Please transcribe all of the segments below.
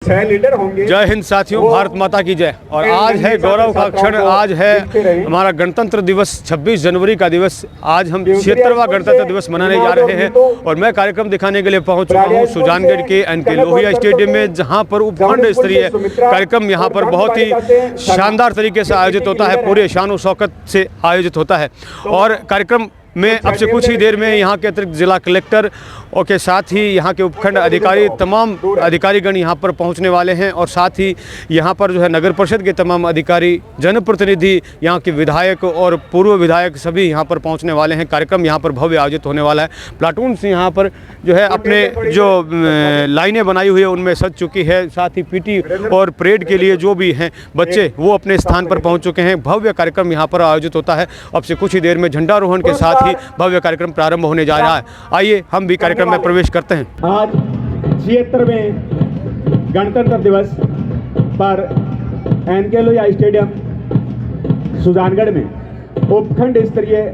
Leader होंगे। जय हिंद साथियों, भारत माता की जय। और आज है गौरव का क्षण, आज है हमारा गणतंत्र दिवस, 26 जनवरी का दिवस। आज हम 76वां गणतंत्र दिवस मनाने जा रहे हैं और मैं कार्यक्रम दिखाने के लिए पहुंच चुका हूं सुजानगढ़ के NK लोहिया स्टेडियम में, जहां पर उपखंड स्तरीय कार्यक्रम यहां पर बहुत ही शानदार तरीके से आयोजित होता है, पूरे शान और शौकत से आयोजित होता है। और कार्यक्रम में अब से कुछ ही देर में यहाँ के अतिरिक्त जिला कलेक्टर और के साथ ही यहाँ के उपखंड अधिकारी, तमाम अधिकारीगण यहाँ पर पहुँचने वाले हैं। और साथ ही यहाँ पर जो है नगर परिषद के तमाम अधिकारी, जनप्रतिनिधि, यहाँ के विधायक और पूर्व विधायक सभी यहाँ पर पहुँचने वाले हैं। कार्यक्रम यहाँ पर भव्य आयोजित होने वाला है। प्लाटून से यहाँ पर जो है अपने जो लाइनें बनाई हुई है उनमें सज चुकी है। साथ ही PT और परेड के लिए जो भी हैं बच्चे वो अपने स्थान पर पहुँच चुके हैं। भव्य कार्यक्रम यहाँ पर आयोजित होता है। अब से कुछ ही देर में झंडारोहण के साथ ही भव्य कार्यक्रम प्रारंभ होने जा रहा है। आइए हम भी कार्यक्रम में प्रवेश करते हैं। आज 76वें गणतंत्र दिवस पर NK लोहिया स्टेडियम सुजानगढ़ में उपखंड स्तरीय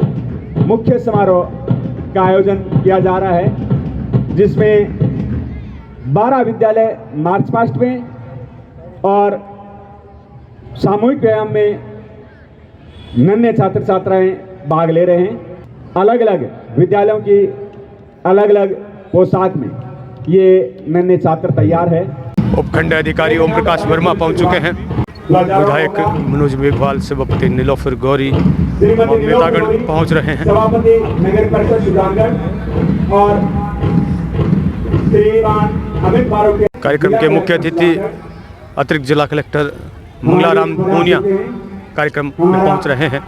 मुख्य समारोह का आयोजन किया जा रहा है, जिसमें 12 विद्यालय मार्च पास्ट में और सामूहिक व्यायाम में नन्हे छात्र छात्राएं भाग ले रहे हैं। अलग अलग विद्यालयों की अलग अलग पोशाक में ये नन्हे छात्र तैयार है। उपखंड अधिकारी ओम प्रकाश वर्मा पहुंच चुके हैं। विधायक मनोज मेघवाल, सभापति नीलोफर गौरी, नेतागण पहुंच रहे हैं। सभापति नगर परिषद सुजानगढ़ और श्रीमान अमित बारोट के कार्यक्रम के मुख्य अतिथि अतिरिक्त जिला कलेक्टर मंगलाराम पूनिया कार्यक्रम में पहुंच रहे हैं।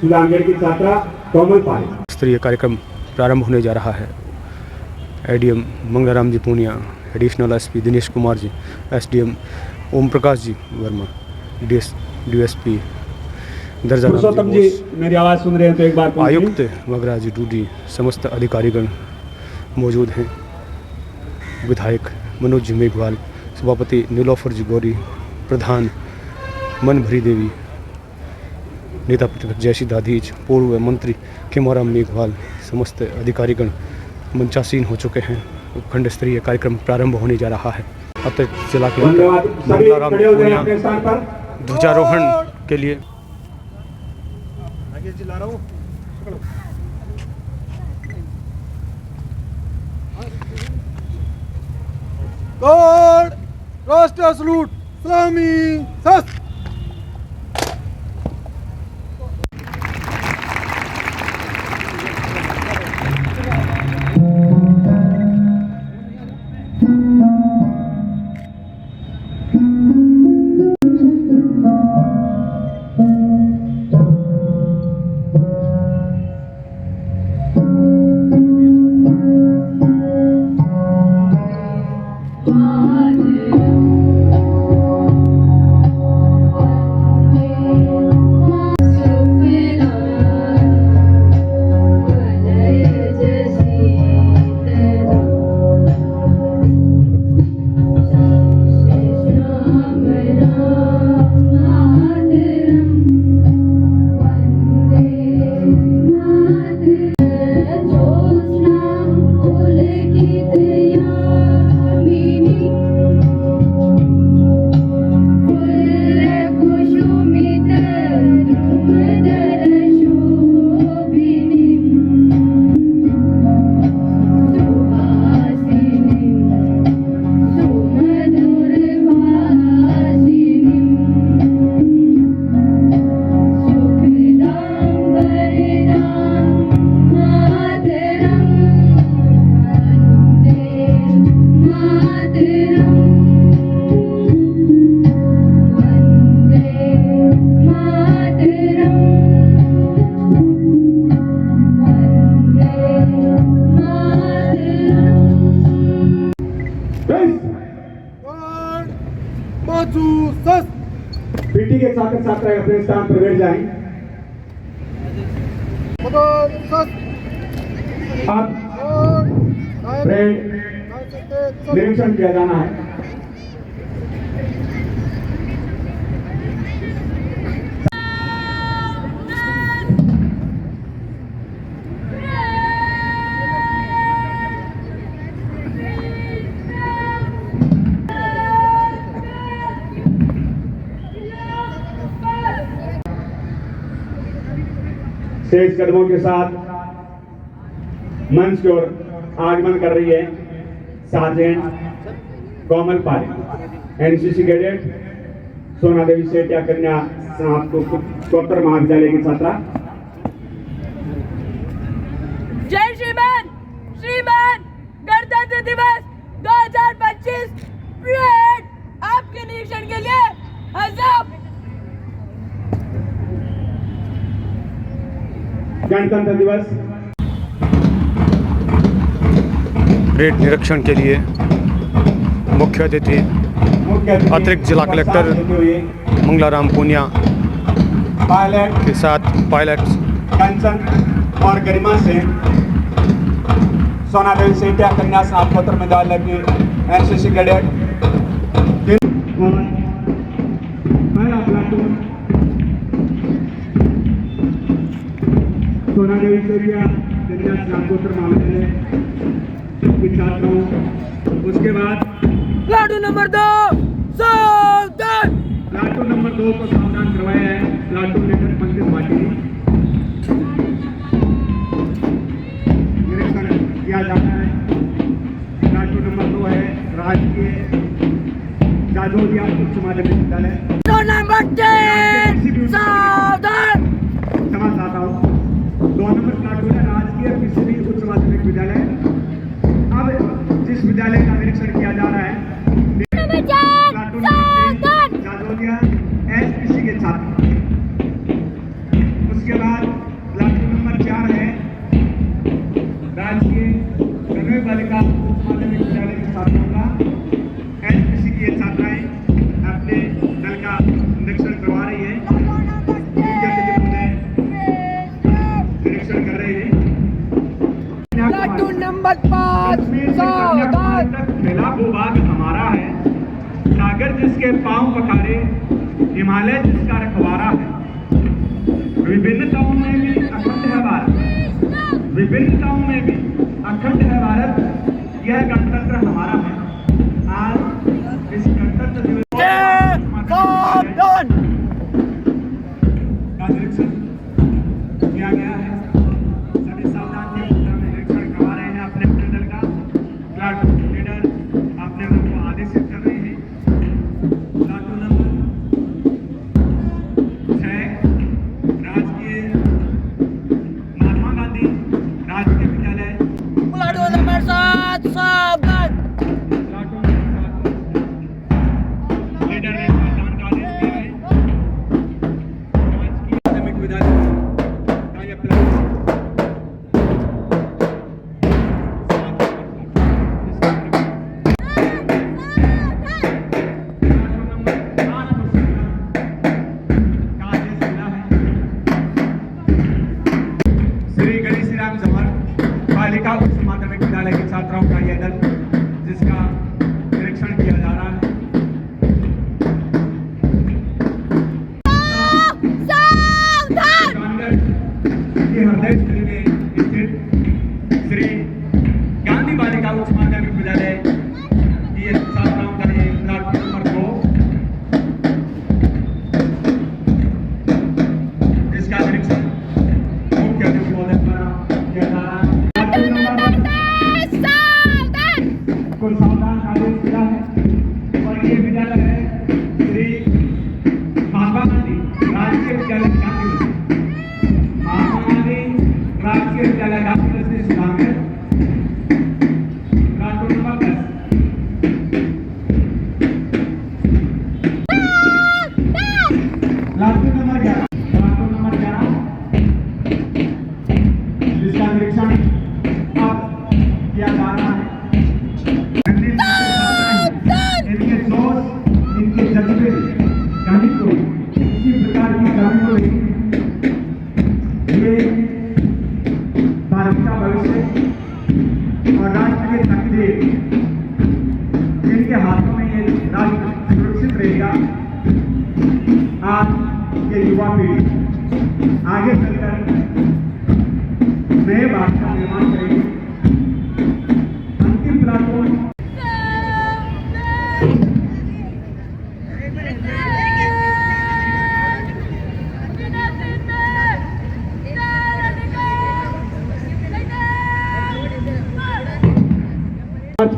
सुजानगढ़ की छात्रा कोमल पाल। स्तरीय कार्यक्रम प्रारंभ होने जा रहा है। ADM मंगलाराम जी Poonia, additional SP Dinesh Kumar ji, SDM Om Prakash ji Verma, DSP दर्जा जी, मेरी आवाज़ सुन रहे हैं तो एक बार आयुक्त वगैरह जी डूडी, समस्त अधिकारीगण मौजूद हैं। विधायक मनोज जी मेघवाल, सभापति नीलोफर जी गौरी, प्रधान मनभरी देवी, नेता प्रतिपक्ष जयश्री दाधीज, पूर्व मंत्री खेमाराम मेघवाल, समस्त अधिकारीगण मंचासीन हो चुके हैं। उपखंड स्तरीय कार्यक्रम प्रारंभ होने जा रहा है। अतिरिक्त जिला कलेक्टर मंगलाराम पूनिया ध्वजारोहण के लिए राष्ट्रीय सलूट सलामी शस्त्र। PT के छात्र छात्राएं अपने स्थान पर बैठ जाएं। अब निरीक्षण किया जाना है। तेज कदमों के साथ मंच की ओर आगमन कर रही है सार्जेंट कोमल पारी, एनसीसी कैडेट, सोना देवी सेठिया कन्या स्नातकोत्तर महाविद्यालय की छात्रा। जय श्रीमान गणतंत्र दिवस 2025 परेड आपके निरीक्षण के लिए हज़ार। गणतंत्र दिवस परेड निरीक्षण के लिए मुख्य अतिथि अतिरिक्त जिला कलेक्टर मंगलाराम पूनिया पायलट के साथ पायलट्स कंचन और गरिमा से सोना देवी सेठिया कन्या स्नातकोत्तर विद्यालय की एनसीसी कैडेट पहला प्लाटून सोना देवी सेठिया कन्या स्नातकोत्तर महाविद्यालय की छात्राओं। उसके बाद प्लाटून नंबर 2 सावधान। प्लाटून नंबर 2 को सावधान करवाया है प्लाटून लीडर पंकज पाटिल। निरीक्षण किया जाता है। प्लाटून नंबर 2 है राजकीय जादोदिया उच्च माध्यमिक विद्यालय। नंबर 3 सावधान। क्षमा चाहता हूँ। 2 नंबर प्लाटून है राजकीय पीसीबी उच्च माध्यमिक विद्यालय। अब जिस विद्यालय का निरीक्षण किया जा रहा है प्लाटून जादोदिया एसपीसी के छात्र। उसके बाद प्लाटून नंबर 4 है राजकीय कन्या बालिका उच्च माध्यमिक विद्यालय के छात्रों का। एसपीसी की ये छात्राएं अपने दल का निरीक्षण करवा रही है। निरीक्षण कर रहे हैं। प्लाटून नंबर 5 सावधान। पहला भूभाग हमारा है, सागर जिसके पांव पखारे, हिमालय जिसका रखवारा है। विभिन्नताओं में भी अखंड है भारत, विभिन्नताओं में भी अखंड है भारत। यह गणतंत्र हमारा है। आज इस गणतंत्र दिवस का निरीक्षण किया गया है। सभी सावधान के निरीक्षण करवा रहे हैं अपने अपने दल का। प्लाटून लीडर अपने दल को आदेशित कर रहे हैं। प्लाटून नंबर 6 राजकीय महात्मा गांधी राजकीय विद्यालय। प्लाटून नंबर 7 सावधान। प्लाटून नंबर 7 लीडर ने सावधान का आदेश दिया है। राजकीय माध्यमिक विद्यालय का यह प्लाटून श्री गणेश राम जमर बालिका उच्च माध्यमिक विद्यालय के छात्राओं का यह दल जिसका निरीक्षण किया जा रहा है। कानगढ़ के हृदय स्थली में स्थित श्री गांधी बालिका उच्च माध्यमिक विद्यालय की ये छात्राओं का ये प्लाटून नंबर 2 जिसका निरीक्षण मुख्य अतिथि महोदय द्वारा किया जा रहा है। प्लाटून नंबर 10 को सावधान का आदेश दिया है। और ये विद्यालय है श्री महात्मा गांधी राजकीय विद्यालय गांधी। महात्मा गांधी राजकीय विद्यालय गांधी से Sudhangarh. Platoon number 10 platoon number 11 platoon number 11 जिसका निरीक्षण अब किया जा रहा है। इनके जोश, इनके जज्बे गांधी को इसी प्रकार की गांधी को ये भारत का भविष्य और राष्ट्र की तकदीर जिनके हाथों में ये राष्ट्र सुरक्षित रहेगा। आज ये युवा पीढ़ी आगे चलकर नए भारत का निर्माण करेगी। अंतिम प्लाटून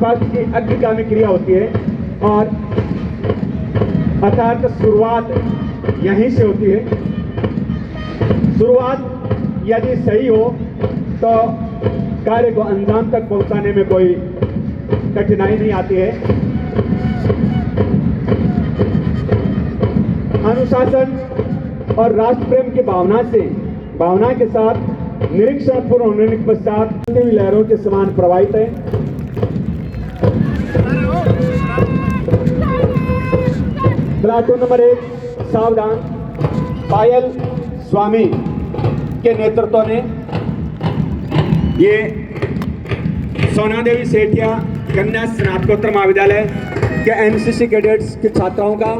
फर्स्ट की अग्रगामी क्रिया होती है और अर्थात शुरुआत यहीं से होती है। शुरुआत यदि सही हो तो कार्य को अंजाम तक पहुंचाने में कोई कठिनाई नहीं आती है। अनुशासन और राष्ट्र प्रेम की भावना के साथ निरीक्षण पूर्ण होने के पश्चात लहरों के समान प्रवाहित है। प्लाटून नंबर 1 सावधान पायल स्वामी के नेतृत्व में ये सोना देवी सेठिया कन्या स्नातकोत्तर महाविद्यालय के एनसीसी कैडेट्स के छात्राओं का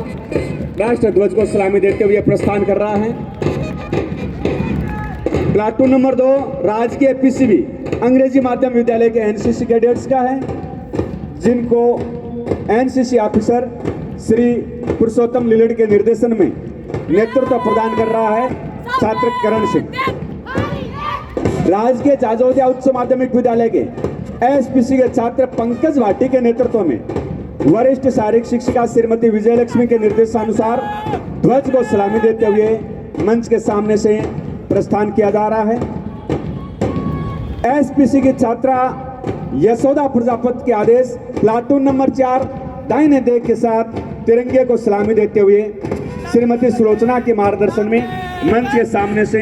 राष्ट्र ध्वज को सलामी देते हुए प्रस्थान कर रहा है। प्लाटून नंबर 2 राजकीय पीसीबी अंग्रेजी माध्यम विद्यालय के एनसीसी कैडेट्स का है, जिनको एनसीसी ऑफिसर श्री पुरुषोत्तम लीलड़ के निर्देशन में नेतृत्व प्रदान कर रहा है छात्र करण सिंह। राजकीय जाजौदिया उच्च माध्यमिक विद्यालय के एसपीसी के छात्र पंकज भाटी के नेतृत्व में वरिष्ठ शारीरिक शिक्षिका श्रीमती विजयलक्ष्मी के निर्देशानुसार ध्वज को सलामी देते हुए मंच के सामने से प्रस्थान किया जा रहा है। एसपीसी की छात्रा यशोदा प्रजापति के आदेश प्लाटून नंबर 4 दाहिने देख के साथ तिरंगे को सलामी देते हुए श्रीमती सुलोचना के मार्गदर्शन में मंच के सामने से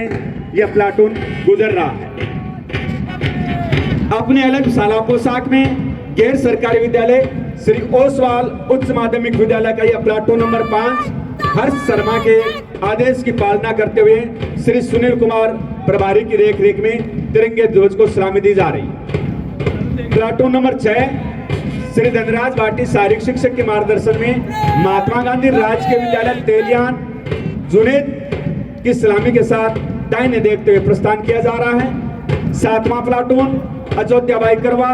यह प्लाटून गुजर रहा है। अपने अलग शाला पोशाक में गैर सरकारी विद्यालय श्री ओसवाल उच्च माध्यमिक विद्यालय का यह प्लाटून नंबर 5 हर्ष शर्मा के आदेश की पालना करते हुए श्री सुनील कुमार प्रभारी की देखरेख में तिरंगे ध्वज को सलामी दी जा रही है। प्लाटून नंबर 6 श्री धनराज भाटी शारीरिक शिक्षक के मार्गदर्शन में महात्मा गांधी राजकीय विद्यालय तेलियान जुनेद की सलामी के साथ दाहिने देखते हुए प्रस्थान किया जा रहा है। 7वां प्लाटून अयोध्या बाई करवा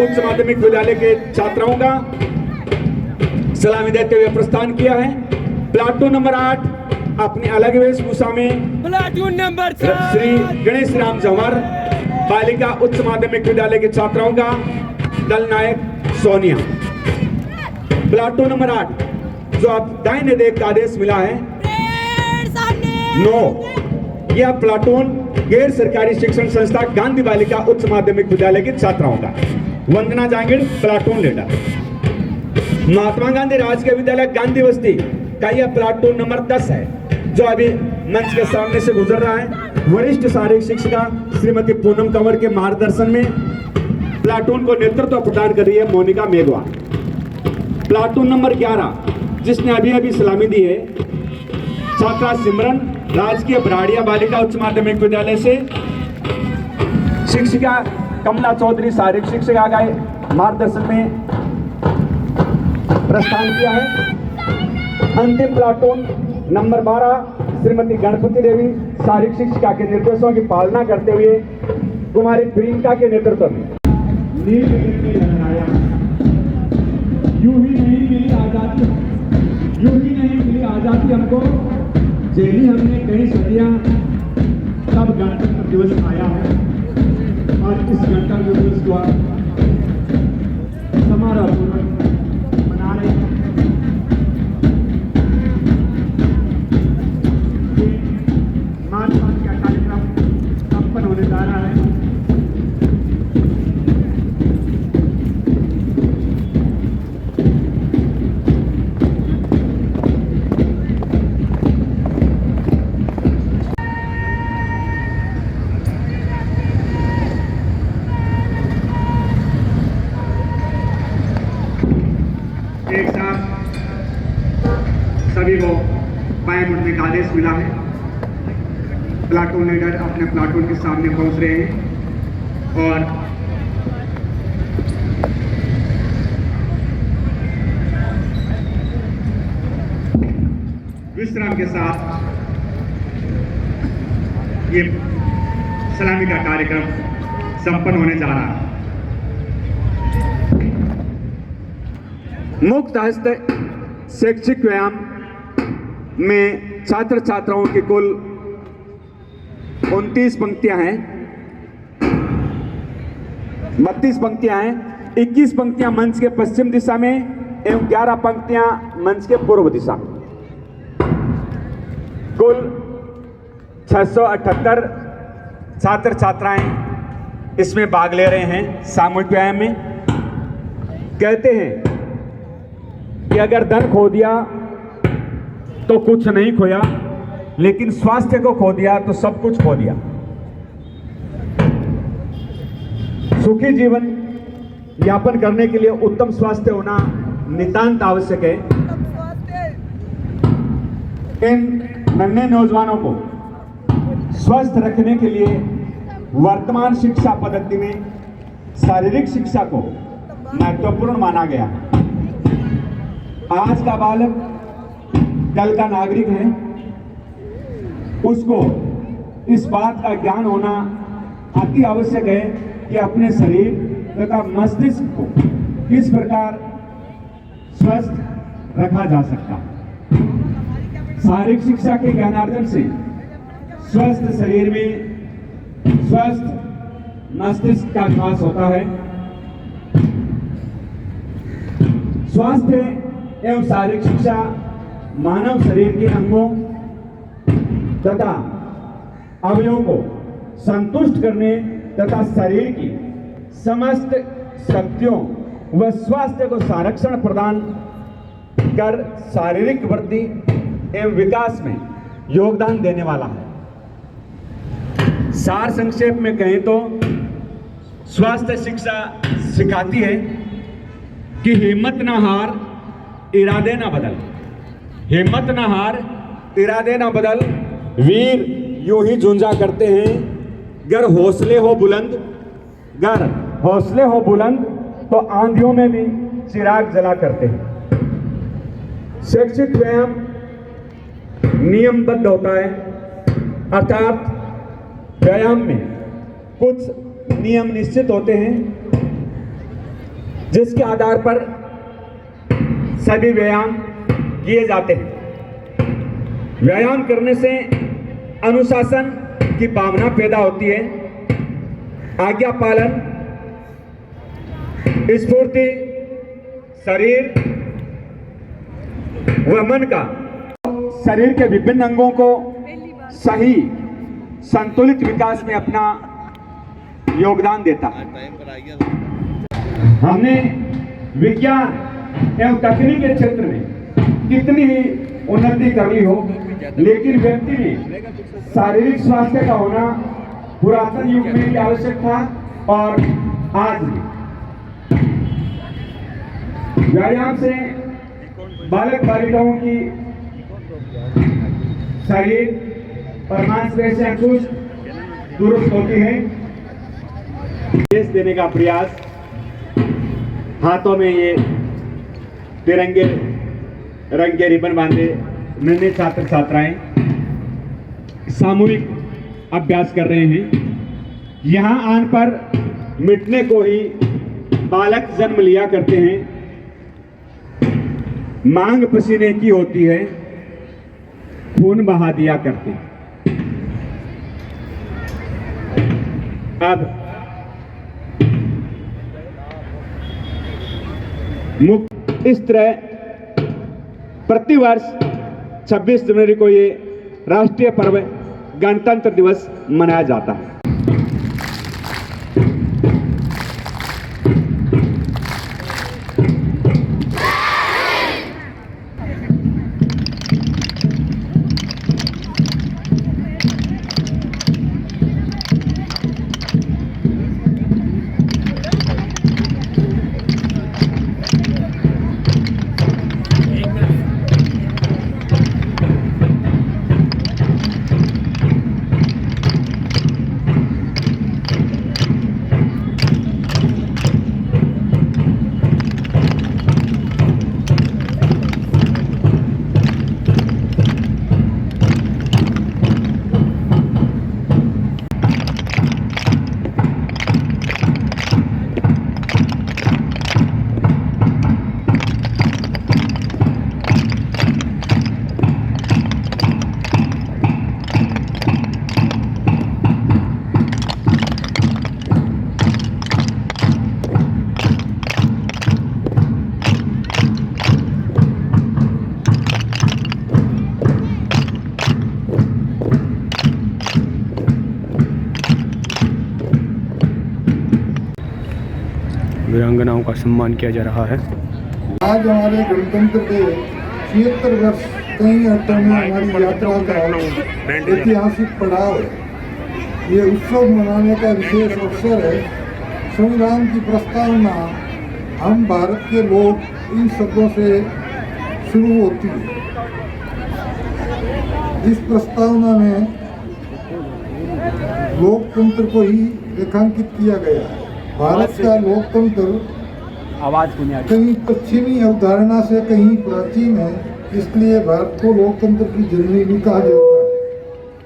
उच्च माध्यमिक विद्यालय के छात्राओं का सलामी देते हुए प्रस्थान किया है। प्लाटून नंबर 8 अपनी अलग वेशभूषा में प्लाटून नंबर श्री गणेश राम जवाहर बालिका उच्च माध्यमिक विद्यालय के छात्राओं का दल नायक सोनिया। प्लाटून नंबर 8 जो अब दाहिने देख का आदेश मिला है 9 यह प्लाटून गैर सरकारी शिक्षण संस्था गांधी बालिका उच्च माध्यमिक विद्यालय के छात्राओं का। वंदना जांगिड़ प्लाटून लीडर। महात्मा गांधी राजकीय विद्यालय गांधी बस्ती का यह प्लाटून नंबर 10 है, जो अभी मंच के सामने से गुजर रहा है। वरिष्ठ शारीरिक शिक्षिका श्रीमती पूनम कंवर के मार्गदर्शन में प्लाटून को नेतृत्व प्रदान कर रही है मोनिका मेघवा। प्लाटून नंबर 11 जिसने अभी सलामी दी है छात्रा सिमरन राजकीय बराड़िया बालिका उच्च माध्यमिक विद्यालय से शिक्षिका कमला चौधरी शारीरिक शिक्षिका का मार्गदर्शन में प्रस्थान किया है। अंतिम प्लाटून नंबर 12 श्रीमती गणपति देवी शारीरिक शिक्षिका के निर्देशों की पालना करते हुए कुमारी प्रियंका के नेतृत्व में यूं ही नहीं मिली आजादी हमको, जेली हमने कई सदियां, तब गणतंत्र दिवस आया है और इस गणतंत्र दिवस को समारोहपूर्वक मना रहे हैं। मार्च मास का कार्यक्रम संपन्न होने जा रहा है। एक साथ सभी को पाए मुड़ने का आदेश मिला है। प्लाटून लीडर अपने प्लाटून के सामने पहुंच रहे हैं और विश्राम के साथ ये सलामी का कार्यक्रम संपन्न होने जा रहा है। मुक्त हस्त शैक्षिक व्यायाम में छात्र छात्राओं की कुल 29 पंक्तियां हैं, 32 पंक्तियां हैं, 21 पंक्तियां मंच के पश्चिम दिशा में एवं 11 पंक्तियां मंच के पूर्व दिशा में। कुल 678 छात्र छात्राएं इसमें भाग ले रहे हैं सामूहिक व्यायाम में। कहते हैं कि अगर धन खो दिया तो कुछ नहीं खोया, लेकिन स्वास्थ्य को खो दिया तो सब कुछ खो दिया। सुखी जीवन यापन करने के लिए उत्तम स्वास्थ्य होना नितांत आवश्यक है। इन नन्हे नौजवानों को स्वस्थ रखने के लिए वर्तमान शिक्षा पद्धति में शारीरिक शिक्षा को महत्वपूर्ण माना गया। आज का बालक कल का नागरिक है, उसको इस बात का ज्ञान होना अति आवश्यक है कि अपने शरीर तथा मस्तिष्क को किस प्रकार स्वस्थ रखा जा सकता है। शारीरिक शिक्षा के ज्ञानार्जन से स्वस्थ शरीर में स्वस्थ मस्तिष्क का विकास होता है। स्वास्थ्य एवं शारीरिक शिक्षा मानव शरीर के अंगों तथा अवयवों को संतुष्ट करने तथा शरीर की समस्त शक्तियों व स्वास्थ्य को संरक्षण प्रदान कर शारीरिक वृद्धि एवं विकास में योगदान देने वाला है। सार संक्षेप में कहें तो स्वास्थ्य शिक्षा सिखाती है कि हिम्मत ना हार, इरादे ना बदल। हिम्मत ना हार, इरादे ना बदल, वीर यूं ही झुंझा करते हैं। गर हौसले हो बुलंद, गर हौसले हो बुलंद तो आंधियों में भी चिराग जला करते हैं। शैक्षिक व्यायाम नियमबद्ध होता है, अर्थात व्यायाम में कुछ नियम निश्चित होते हैं जिसके आधार पर सभी व्यायाम किए जाते हैं। व्यायाम करने से अनुशासन की भावना पैदा होती है, आज्ञा पालन, स्फूर्ति, शरीर व मन का शरीर के विभिन्न अंगों को सही संतुलित विकास में अपना योगदान देता है। हमने विज्ञान एवं तकनीक के क्षेत्र में कितनी ही उन्नति कर ली हो, लेकिन व्यक्ति में शारीरिक स्वास्थ्य का होना पुरातन युग में भी आवश्यक था और आज भी। व्यायाम से बालक बालिकाओं की शरीर और मांसपेशियां चुस्त दुरुस्त होती है। देश देने का प्रयास, हाथों में ये तिरंगे रंग के रिबन बांधे नन्हे छात्र छात्राएं सामूहिक अभ्यास कर रहे हैं। यहाँ आन पर मिटने को ही बालक जन्म लिया करते हैं। मांग पसीने की होती है, खून बहा दिया करते हैं। अब मुख्य इस तरह प्रतिवर्ष 26 जनवरी को ये राष्ट्रीय पर्व गणतंत्र दिवस मनाया जाता है। वीरांगनाओं का सम्मान किया जा रहा है। आज हमारे गणतंत्र के 76 वर्ष कई अर्थों में हमारी यात्रा का ऐतिहासिक पड़ाव है। ये उत्सव मनाने का विशेष अवसर है। संविधान की प्रस्तावना हम भारत के लोग इन शब्दों से शुरू होती है। इस प्रस्तावना में लोकतंत्र को ही रेखांकित किया गया है। भारत का लोकतंत्र कहीं पश्चिमी अवधारणा से कहीं प्राचीन है, इसलिए भारत को लोकतंत्र की जननी भी कहा जाता है।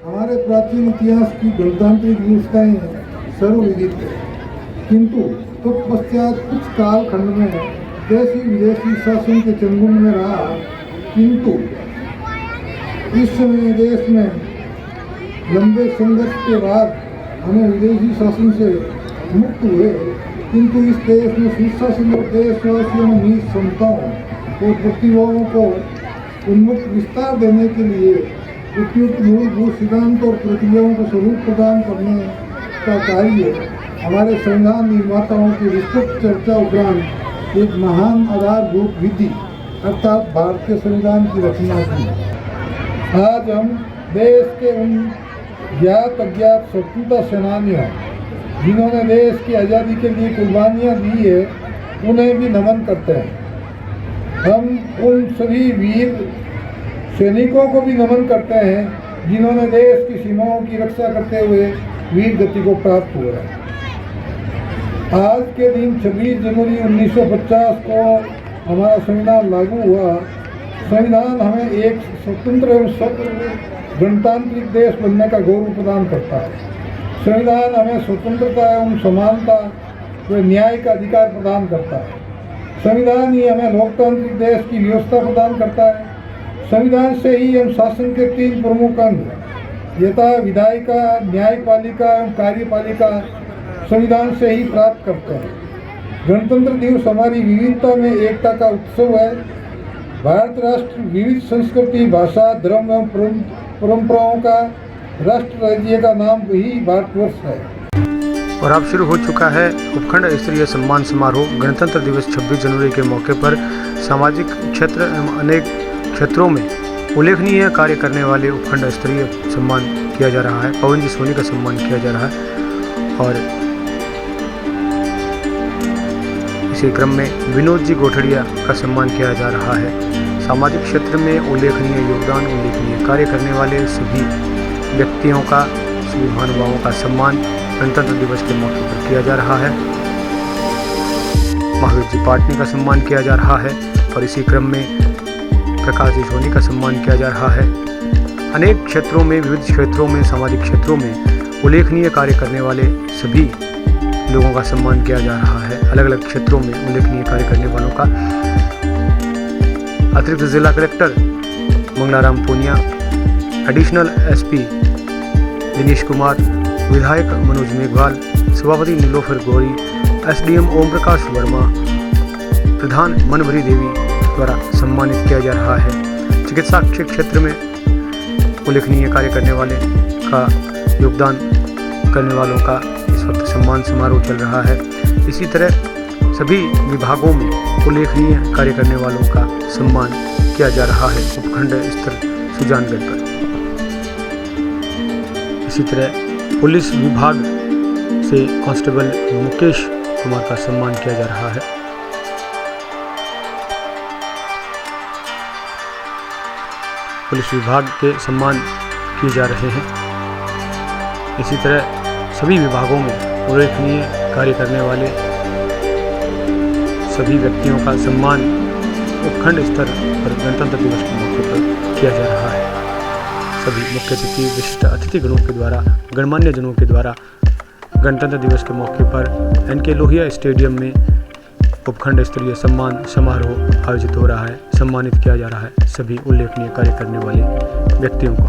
हमारे प्राचीन इतिहास की गणतांत्रिक व्यवस्थाएं सर्वविदित है, किंतु तत्पश्चात कुछ कालखंड में देशी विदेशी शासन के चंगुल में रहा, किंतु इस समय देश में लंबे संघर्ष के बाद हमें विदेशी शासन से मुक्त हुए, किंतु इस देश में सुशासन और देशवासियों में निहित क्षमताओं और प्रतिभाओं को उन्मुक्त विस्तार देने के लिए उपयुक्त मूलभूत सिद्धांत और प्रक्रियाओं को स्वरूप प्रदान करने का कार्य हमारे संविधान निर्माताओं की विस्तृत चर्चा उपरांत एक महान आधारभूत विधि अर्थात भारतीय संविधान की रचना की। आज हम देश के उन ज्ञात अज्ञात स्वतंत्रता सेनानियों जिन्होंने देश की आज़ादी के लिए कुर्बानियाँ दी है, उन्हें भी नमन करते हैं। हम उन सभी वीर सैनिकों को भी नमन करते हैं जिन्होंने देश की सीमाओं की रक्षा करते हुए वीर गति को प्राप्त हुआ है। आज के दिन 26 जनवरी 1950 को हमारा संविधान लागू हुआ। संविधान हमें एक स्वतंत्र एवं गणतांत्रिक देश बनने का गौरव प्रदान करता है। संविधान हमें स्वतंत्रता एवं समानता व न्याय का अधिकार प्रदान करता है। संविधान ही हमें लोकतांत्रिक देश की व्यवस्था प्रदान करता है। संविधान से ही हम शासन के 3 प्रमुख अंग यथा विधायिका, न्यायपालिका एवं कार्यपालिका संविधान से ही प्राप्त करते हैं। गणतंत्र दिवस हमारी विविधता में एकता का उत्सव है। भारत राष्ट्र विविध संस्कृति, भाषा, धर्म एवं परंपराओं का राष्ट्र राज्य का नाम ही भारतवर्ष है। और अब शुरू हो चुका है उपखंड स्तरीय सम्मान समारोह। गणतंत्र दिवस 26 जनवरी के मौके पर सामाजिक क्षेत्र एवं अनेक क्षेत्रों में उल्लेखनीय कार्य करने वाले उपखंड स्तरीय सम्मान किया जा रहा है। पवन जी सोनी का सम्मान किया जा रहा है और इसी क्रम में विनोद जी गोठड़िया का सम्मान किया जा रहा है। सामाजिक क्षेत्र में उल्लेखनीय योगदान, उल्लेखनीय कार्य करने वाले सभी व्यक्तियों का, सभी महानुभावों का सम्मान गणतंत्र दिवस के मौके पर किया जा रहा है। महावीर जी पाटनी का सम्मान किया जा रहा है और इसी क्रम में प्रकाश जी सोनी का सम्मान किया जा रहा है। अनेक क्षेत्रों में, विविध क्षेत्रों में, सामाजिक क्षेत्रों में उल्लेखनीय कार्य करने वाले सभी लोगों का सम्मान किया जा रहा है। अलग अलग क्षेत्रों में उल्लेखनीय कार्य करने वालों का अतिरिक्त जिला collector Mangalaram Poonia, additional SP Dinesh Kumar, विधायक मनोज मेघवाल, सभापति नीलोफर गौरी, एसडीएम ओम प्रकाश वर्मा, प्रधान मनभरी देवी द्वारा सम्मानित किया जा रहा है। चिकित्सा क्षेत्र में उल्लेखनीय कार्य करने वाले का, योगदान करने वालों का इस वक्त सम्मान समारोह चल रहा है। इसी तरह सभी विभागों में उल्लेखनीय कार्य करने वालों का सम्मान किया जा रहा है उपखंड स्तर सुजानगढ़ पर। इसी तरह पुलिस विभाग से कांस्टेबल मुकेश कुमार का सम्मान किया जा रहा है। पुलिस विभाग के सम्मान किए जा रहे हैं। इसी तरह सभी विभागों में उल्लेखनीय कार्य करने वाले सभी व्यक्तियों का सम्मान उपखंड स्तर पर गणतंत्र दिवस के मौके पर किया जा रहा है। सभी मुख्य अतिथि, विशिष्ट अतिथि गणों के द्वारा, गणमान्य जनों के द्वारा गणतंत्र दिवस के मौके पर एनके लोहिया स्टेडियम में उपखंड स्तरीय सम्मान समारोह आयोजित हो रहा है। सम्मानित किया जा रहा है सभी उल्लेखनीय कार्य करने वाले व्यक्तियों को।